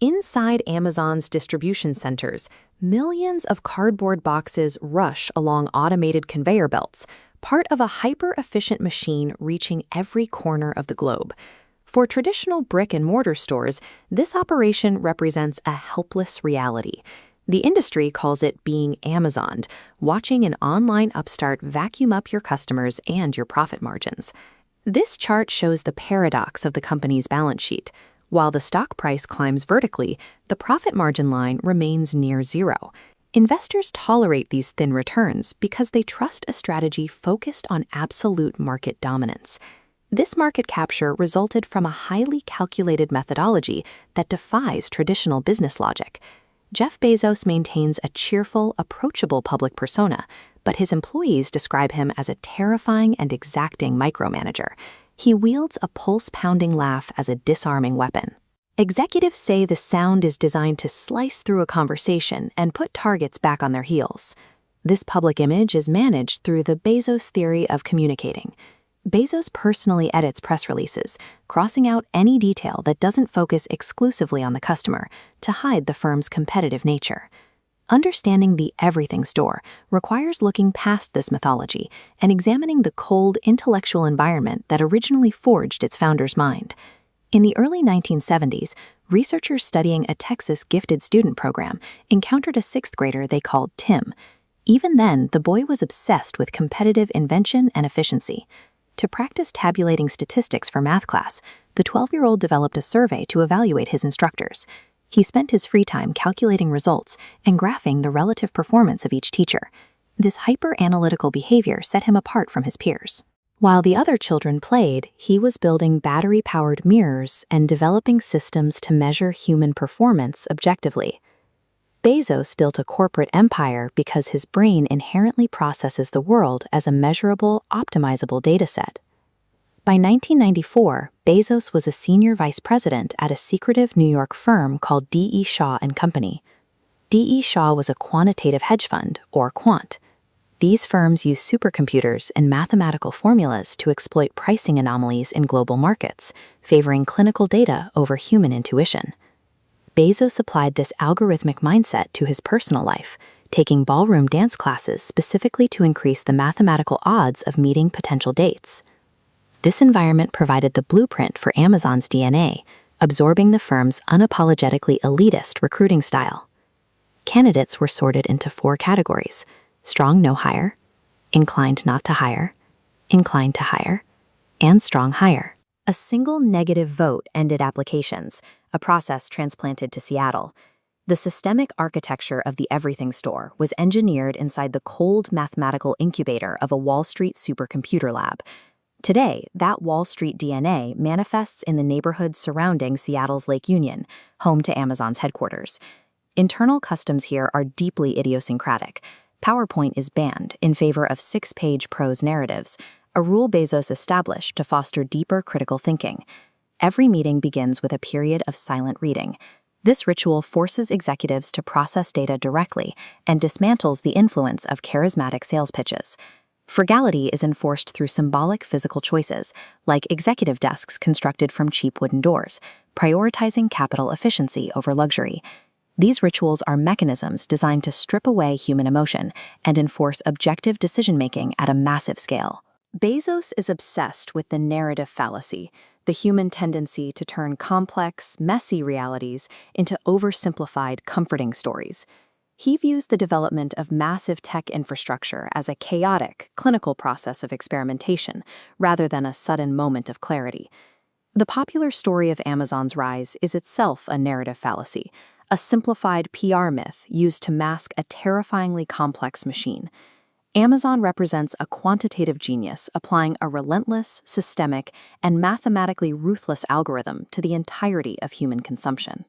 Inside Amazon's distribution centers, millions of cardboard boxes rush along automated conveyor belts, part of a hyper-efficient machine reaching every corner of the globe. For traditional brick-and-mortar stores, this operation represents a helpless reality. The industry calls it being Amazoned, watching an online upstart vacuum up your customers and your profit margins. This chart shows the paradox of the company's balance sheet. While the stock price climbs vertically, the profit margin line remains near zero. Investors tolerate these thin returns because they trust a strategy focused on absolute market dominance. This market capture resulted from a highly calculated methodology that defies traditional business logic. Jeff Bezos maintains a cheerful, approachable public persona, but his employees describe him as a terrifying and exacting micromanager. He wields a pulse-pounding laugh as a disarming weapon. Executives say the sound is designed to slice through a conversation and put targets back on their heels. This public image is managed through the Bezos theory of communicating. Bezos personally edits press releases, crossing out any detail that doesn't focus exclusively on the customer to hide the firm's competitive nature. Understanding the everything store requires looking past this mythology and examining the cold, intellectual environment that originally forged its founder's mind. In the early 1970s, researchers studying a Texas gifted student program encountered a sixth grader they called Tim. Even then, the boy was obsessed with competitive invention and efficiency. To practice tabulating statistics for math class, the 12-year-old developed a survey to evaluate his instructors. He spent his free time calculating results and graphing the relative performance of each teacher. This hyper-analytical behavior set him apart from his peers. While the other children played, he was building battery-powered mirrors and developing systems to measure human performance objectively. Bezos built a corporate empire because his brain inherently processes the world as a measurable, optimizable dataset. By 1994, Bezos was a senior vice president at a secretive New York firm called D.E. Shaw & Company. D.E. Shaw was a quantitative hedge fund, or quant. These firms use supercomputers and mathematical formulas to exploit pricing anomalies in global markets, favoring clinical data over human intuition. Bezos applied this algorithmic mindset to his personal life, taking ballroom dance classes specifically to increase the mathematical odds of meeting potential dates. This environment provided the blueprint for Amazon's DNA, absorbing the firm's unapologetically elitist recruiting style. Candidates were sorted into 4 categories: strong no hire, inclined not to hire, inclined to hire, and strong hire. A single negative vote ended applications, a process transplanted to Seattle. The systemic architecture of the everything store was engineered inside the cold mathematical incubator of a Wall Street supercomputer lab. Today, that Wall Street DNA manifests in the neighborhoods surrounding Seattle's Lake Union, home to Amazon's headquarters. Internal customs here are deeply idiosyncratic. PowerPoint is banned in favor of 6-page prose narratives, a rule Bezos established to foster deeper critical thinking. Every meeting begins with a period of silent reading. This ritual forces executives to process data directly and dismantles the influence of charismatic sales pitches. Frugality is enforced through symbolic physical choices, like executive desks constructed from cheap wooden doors, prioritizing capital efficiency over luxury. These rituals are mechanisms designed to strip away human emotion and enforce objective decision-making at a massive scale. Bezos is obsessed with the narrative fallacy, the human tendency to turn complex, messy realities into oversimplified, comforting stories. He views the development of massive tech infrastructure as a chaotic, clinical process of experimentation, rather than a sudden moment of clarity. The popular story of Amazon's rise is itself a narrative fallacy, a simplified PR myth used to mask a terrifyingly complex machine. Amazon represents a quantitative genius applying a relentless, systemic, and mathematically ruthless algorithm to the entirety of human consumption.